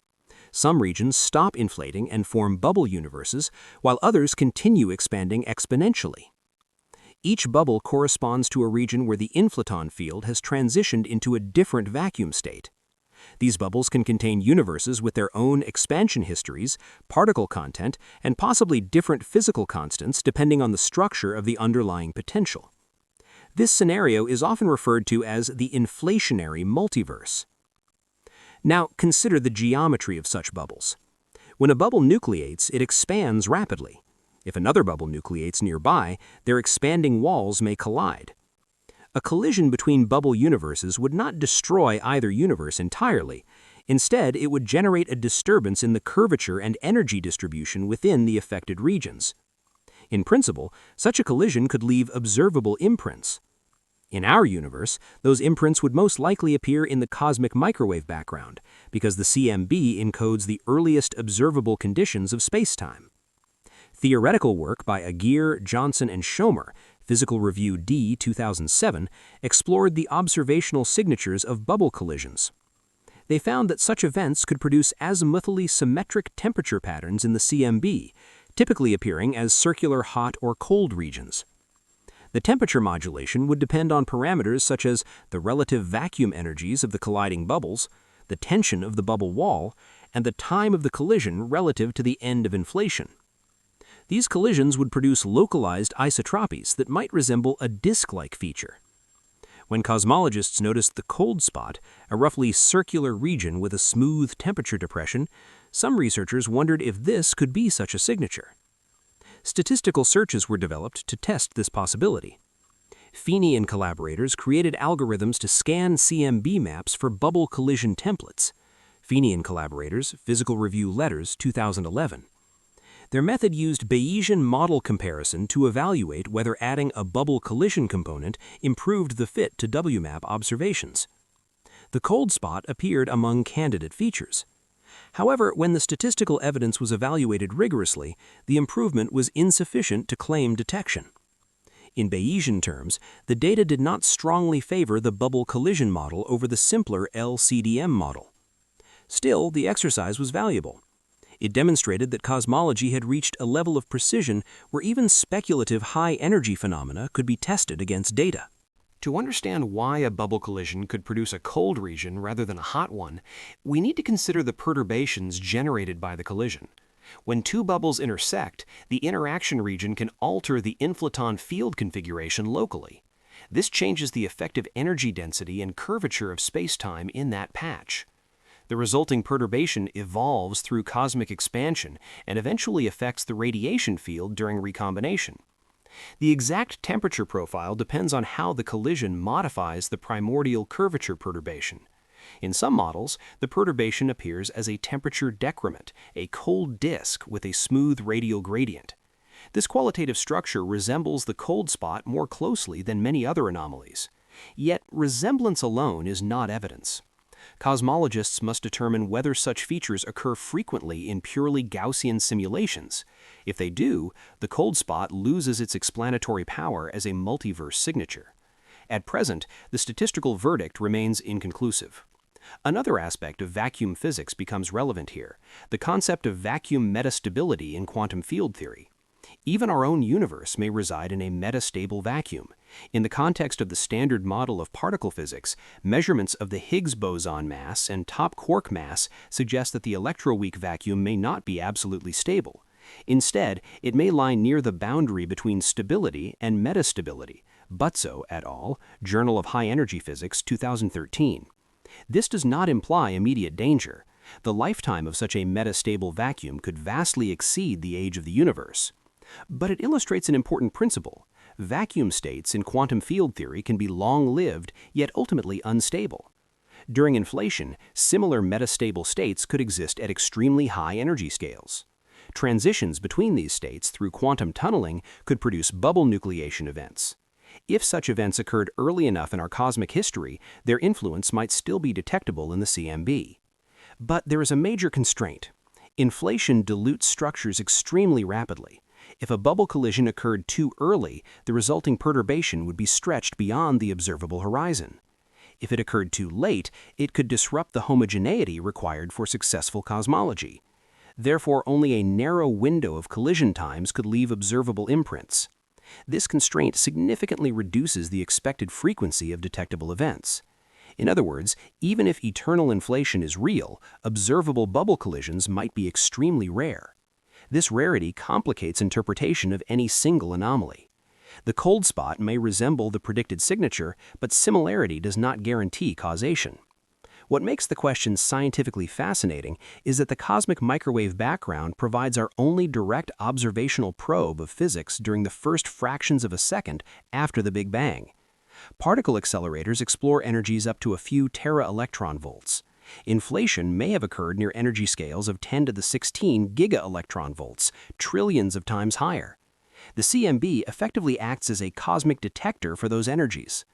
Some regions stop inflating and form bubble universes, while others continue expanding exponentially. Each bubble corresponds to a region where the inflaton field has transitioned into a different vacuum state. These bubbles can contain universes with their own expansion histories, particle content, and possibly different physical constants depending on the structure of the underlying potential. This scenario is often referred to as the inflationary multiverse. Now, consider the geometry of such bubbles. When a bubble nucleates, it expands rapidly. If another bubble nucleates nearby, their expanding walls may collide. A collision between bubble universes would not destroy either universe entirely. Instead, it would generate a disturbance in the curvature and energy distribution within the affected regions. In principle, such a collision could leave observable imprints. In our universe, those imprints would most likely appear in the cosmic microwave background, because the CMB encodes the earliest observable conditions of spacetime. Theoretical work by Aguirre, Johnson, and Schomer, Physical Review D, 2007, explored the observational signatures of bubble collisions. They found that such events could produce azimuthally symmetric temperature patterns in the CMB, typically appearing as circular hot or cold regions. The temperature modulation would depend on parameters such as the relative vacuum energies of the colliding bubbles, the tension of the bubble wall, and the time of the collision relative to the end of inflation. These collisions would produce localized isotropies that might resemble a disk-like feature. When cosmologists noticed the cold spot, a roughly circular region with a smooth temperature depression, some researchers wondered if this could be such a signature. Statistical searches were developed to test this possibility. Feeney and collaborators created algorithms to scan CMB maps for bubble collision templates. Feeney and collaborators, Physical Review Letters, 2011. Their method used Bayesian model comparison to evaluate whether adding a bubble collision component improved the fit to WMAP observations. The cold spot appeared among candidate features. However, when the statistical evidence was evaluated rigorously, the improvement was insufficient to claim detection. In Bayesian terms, the data did not strongly favor the bubble collision model over the simpler LCDM model. Still, the exercise was valuable. It demonstrated that cosmology had reached a level of precision where even speculative high-energy phenomena could be tested against data. To understand why a bubble collision could produce a cold region rather than a hot one, we need to consider the perturbations generated by the collision. When two bubbles intersect, the interaction region can alter the inflaton field configuration locally. This changes the effective energy density and curvature of spacetime in that patch. The resulting perturbation evolves through cosmic expansion and eventually affects the radiation field during recombination. The exact temperature profile depends on how the collision modifies the primordial curvature perturbation. In some models, the perturbation appears as a temperature decrement, a cold disk with a smooth radial gradient. This qualitative structure resembles the cold spot more closely than many other anomalies. Yet, resemblance alone is not evidence. Cosmologists must determine whether such features occur frequently in purely Gaussian simulations. If they do, the cold spot loses its explanatory power as a multiverse signature. At present, the statistical verdict remains inconclusive. Another aspect of vacuum physics becomes relevant here, the concept of vacuum metastability in quantum field theory. Even our own universe may reside in a metastable vacuum. In the context of the standard model of particle physics, measurements of the Higgs boson mass and top quark mass suggest that the electroweak vacuum may not be absolutely stable. Instead, it may lie near the boundary between stability and metastability. Butzo et al., Journal of High Energy Physics, 2013. This does not imply immediate danger. The lifetime of such a metastable vacuum could vastly exceed the age of the universe. But it illustrates an important principle. Vacuum states in quantum field theory can be long-lived, yet ultimately unstable. During inflation, similar metastable states could exist at extremely high energy scales. Transitions between these states through quantum tunneling could produce bubble nucleation events. If such events occurred early enough in our cosmic history, their influence might still be detectable in the CMB. But there is a major constraint. Inflation dilutes structures extremely rapidly. If a bubble collision occurred too early, the resulting perturbation would be stretched beyond the observable horizon. If it occurred too late, it could disrupt the homogeneity required for successful cosmology. Therefore, only a narrow window of collision times could leave observable imprints. This constraint significantly reduces the expected frequency of detectable events. In other words, even if eternal inflation is real, observable bubble collisions might be extremely rare. This rarity complicates interpretation of any single anomaly. The cold spot may resemble the predicted signature, but similarity does not guarantee causation. What makes the question scientifically fascinating is that the cosmic microwave background provides our only direct observational probe of physics during the first fractions of a second after the Big Bang. Particle accelerators explore energies up to a few tera-electron volts. Inflation may have occurred near energy scales of 10 to the 16 giga-electron volts, trillions of times higher. The CMB effectively acts as a cosmic detector for those energies.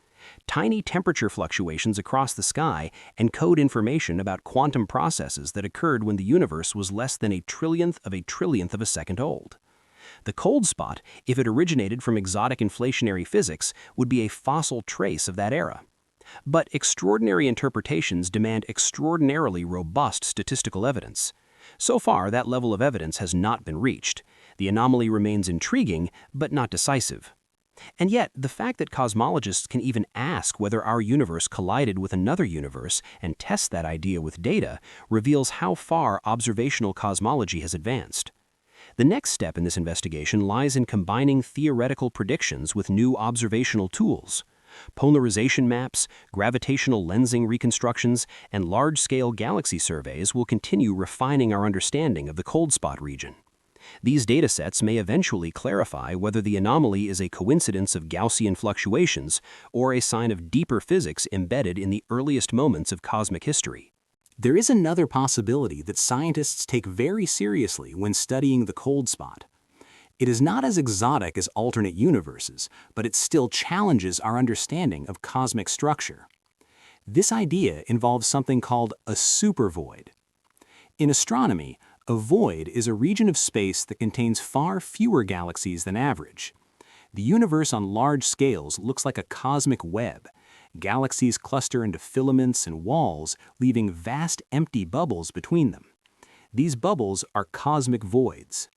Tiny temperature fluctuations across the sky encode information about quantum processes that occurred when the universe was less than a trillionth of a second old. The cold spot, if it originated from exotic inflationary physics, would be a fossil trace of that era. But extraordinary interpretations demand extraordinarily robust statistical evidence. So far, that level of evidence has not been reached. The anomaly remains intriguing, but not decisive. And yet, the fact that cosmologists can even ask whether our universe collided with another universe and test that idea with data reveals how far observational cosmology has advanced. The next step in this investigation lies in combining theoretical predictions with new observational tools. Polarization maps, gravitational lensing reconstructions, and large-scale galaxy surveys will continue refining our understanding of the cold spot region. These datasets may eventually clarify whether the anomaly is a coincidence of Gaussian fluctuations or a sign of deeper physics embedded in the earliest moments of cosmic history. There is another possibility that scientists take very seriously when studying the cold spot. It is not as exotic as alternate universes, but it still challenges our understanding of cosmic structure. This idea involves something called a supervoid. In astronomy, a void is a region of space that contains far fewer galaxies than average. The universe on large scales looks like a cosmic web. Galaxies cluster into filaments and walls, leaving vast empty bubbles between them. These bubbles are cosmic voids.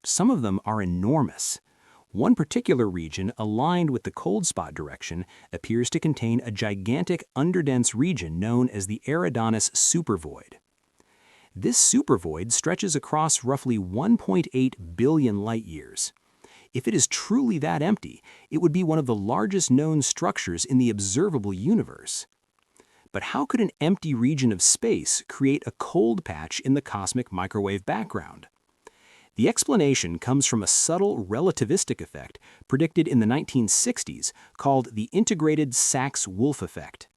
Some of them are enormous. One particular region aligned with the cold spot direction appears to contain a gigantic underdense region known as the Eridanus supervoid. This supervoid stretches across roughly 1.8 billion light-years. If it is truly that empty, it would be one of the largest known structures in the observable universe. But how could an empty region of space create a cold patch in the cosmic microwave background? The explanation comes from a subtle relativistic effect predicted in the 1960s called the integrated Sachs-Wolf effect.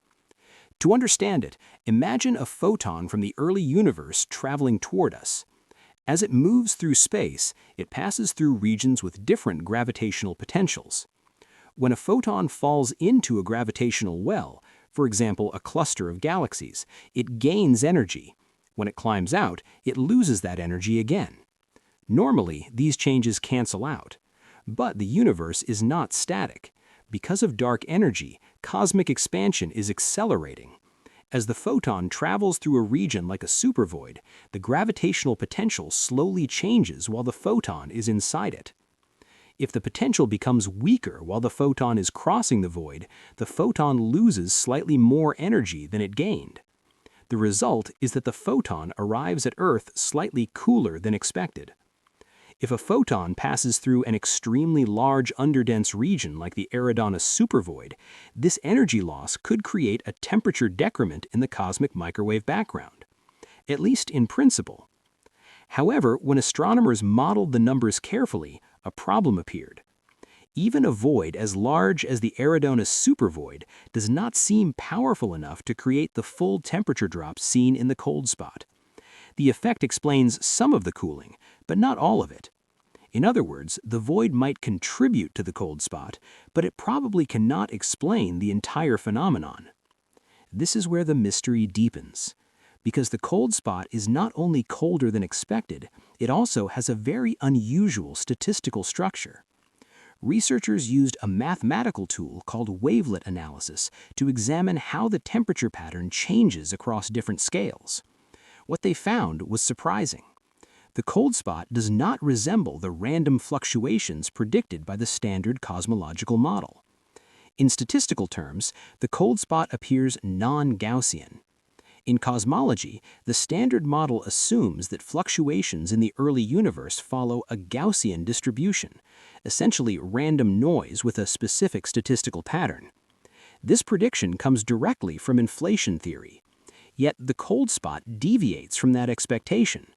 To understand it, imagine a photon from the early universe traveling toward us. As it moves through space, it passes through regions with different gravitational potentials. When a photon falls into a gravitational well, for example a cluster of galaxies, it gains energy. When it climbs out, it loses that energy again. Normally, these changes cancel out. But the universe is not static. Because of dark energy, cosmic expansion is accelerating. As the photon travels through a region like a supervoid, the gravitational potential slowly changes while the photon is inside it. If the potential becomes weaker while the photon is crossing the void, the photon loses slightly more energy than it gained. The result is that the photon arrives at Earth slightly cooler than expected. If a photon passes through an extremely large underdense region like the Eridanus supervoid, this energy loss could create a temperature decrement in the cosmic microwave background, at least in principle. However, when astronomers modeled the numbers carefully, a problem appeared. Even a void as large as the Eridanus supervoid does not seem powerful enough to create the full temperature drop seen in the cold spot. The effect explains some of the cooling, but not all of it. In other words, the void might contribute to the cold spot, but it probably cannot explain the entire phenomenon. This is where the mystery deepens. Because the cold spot is not only colder than expected, it also has a very unusual statistical structure. Researchers used a mathematical tool called wavelet analysis to examine how the temperature pattern changes across different scales. What they found was surprising. The cold spot does not resemble the random fluctuations predicted by the standard cosmological model. In statistical terms, the cold spot appears non-Gaussian. In cosmology, the standard model assumes that fluctuations in the early universe follow a Gaussian distribution, essentially random noise with a specific statistical pattern. This prediction comes directly from inflation theory. Yet the cold spot deviates from that expectation.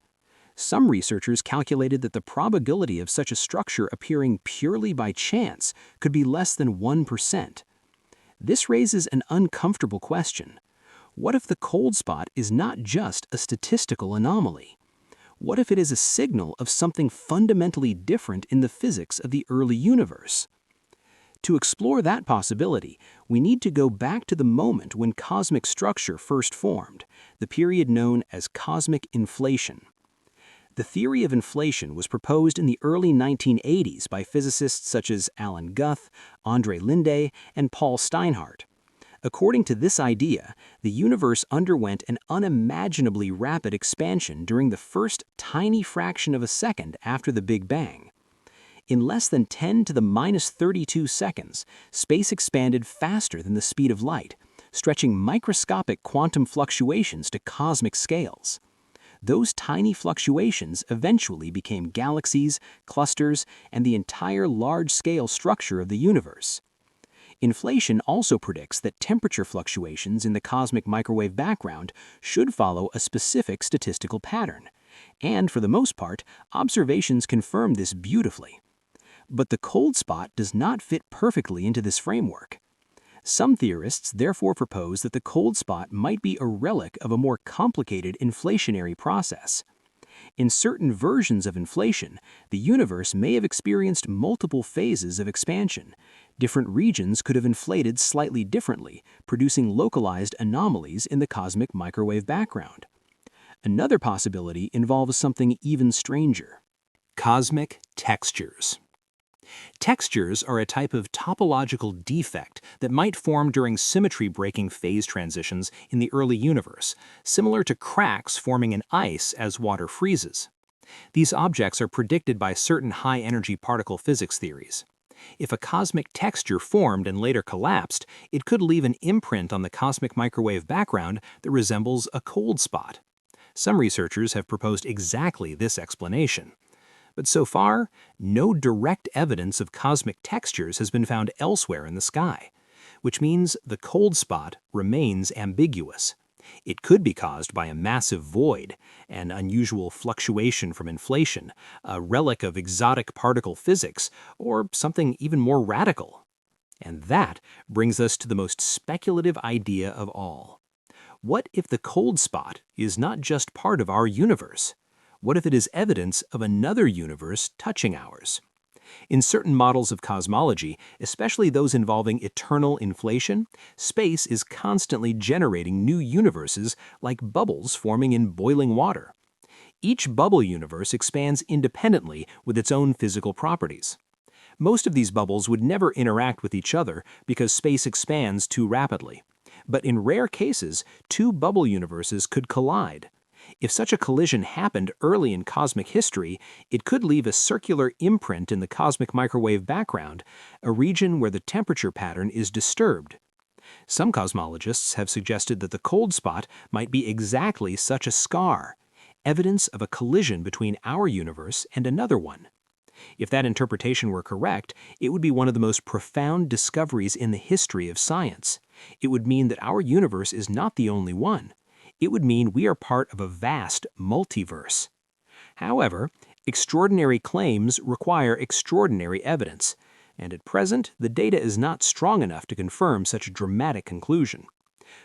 Some researchers calculated that the probability of such a structure appearing purely by chance could be less than 1%. This raises an uncomfortable question. What if the cold spot is not just a statistical anomaly? What if it is a signal of something fundamentally different in the physics of the early universe? To explore that possibility, we need to go back to the moment when cosmic structure first formed, the period known as cosmic inflation. The theory of inflation was proposed in the early 1980s by physicists such as Alan Guth, André Linde, and Paul Steinhardt. According to this idea, the universe underwent an unimaginably rapid expansion during the first tiny fraction of a second after the Big Bang. In less than 10 to the minus 32 seconds, space expanded faster than the speed of light, stretching microscopic quantum fluctuations to cosmic scales. Those tiny fluctuations eventually became galaxies, clusters, and the entire large-scale structure of the universe. Inflation also predicts that temperature fluctuations in the cosmic microwave background should follow a specific statistical pattern. And for the most part, observations confirm this beautifully. But the cold spot does not fit perfectly into this framework. Some theorists therefore propose that the cold spot might be a relic of a more complicated inflationary process. In certain versions of inflation, the universe may have experienced multiple phases of expansion. Different regions could have inflated slightly differently, producing localized anomalies in the cosmic microwave background. Another possibility involves something even stranger: cosmic textures. Textures are a type of topological defect that might form during symmetry-breaking phase transitions in the early universe, similar to cracks forming in ice as water freezes. These objects are predicted by certain high-energy particle physics theories. If a cosmic texture formed and later collapsed, it could leave an imprint on the cosmic microwave background that resembles a cold spot. Some researchers have proposed exactly this explanation. But so far, no direct evidence of cosmic textures has been found elsewhere in the sky, which means the cold spot remains ambiguous. It could be caused by a massive void, an unusual fluctuation from inflation, a relic of exotic particle physics, or something even more radical. And that brings us to the most speculative idea of all. What if the cold spot is not just part of our universe? What if it is evidence of another universe touching ours? In certain models of cosmology, especially those involving eternal inflation, space is constantly generating new universes like bubbles forming in boiling water. Each bubble universe expands independently with its own physical properties. Most of these bubbles would never interact with each other because space expands too rapidly. But in rare cases, two bubble universes could collide. If such a collision happened early in cosmic history, it could leave a circular imprint in the cosmic microwave background, a region where the temperature pattern is disturbed. Some cosmologists have suggested that the cold spot might be exactly such a scar, evidence of a collision between our universe and another one. If that interpretation were correct, it would be one of the most profound discoveries in the history of science. It would mean that our universe is not the only one. It would mean we are part of a vast multiverse. However, extraordinary claims require extraordinary evidence, and at present, the data is not strong enough to confirm such a dramatic conclusion.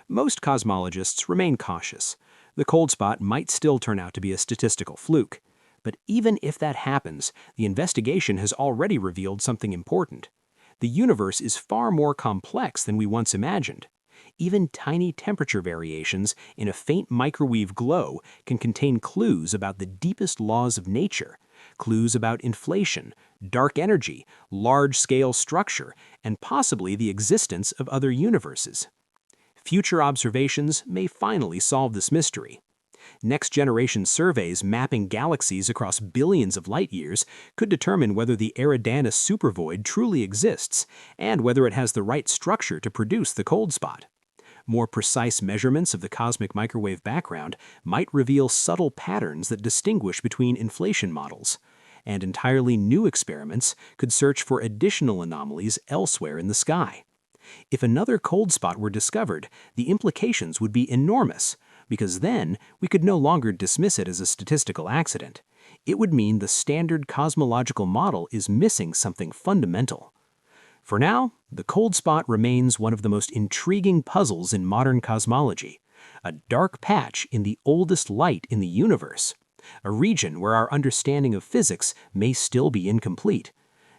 Most cosmologists remain cautious. The cold spot might still turn out to be a statistical fluke. But even if that happens, the investigation has already revealed something important. The universe is far more complex than we once imagined. Even tiny temperature variations in a faint microwave glow can contain clues about the deepest laws of nature, clues about inflation, dark energy, large-scale structure, and possibly the existence of other universes. Future observations may finally solve this mystery. Next-generation surveys mapping galaxies across billions of light-years could determine whether the Eridanus supervoid truly exists and whether it has the right structure to produce the cold spot. More precise measurements of the cosmic microwave background might reveal subtle patterns that distinguish between inflation models, and entirely new experiments could search for additional anomalies elsewhere in the sky. If another cold spot were discovered, the implications would be enormous, because then we could no longer dismiss it as a statistical accident. It would mean the standard cosmological model is missing something fundamental. For now, the cold spot remains one of the most intriguing puzzles in modern cosmology, a dark patch in the oldest light in the universe, a region where our understanding of physics may still be incomplete,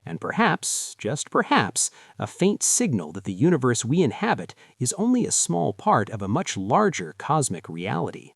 and perhaps, just perhaps, a faint signal that the universe we inhabit is only a small part of a much larger cosmic reality.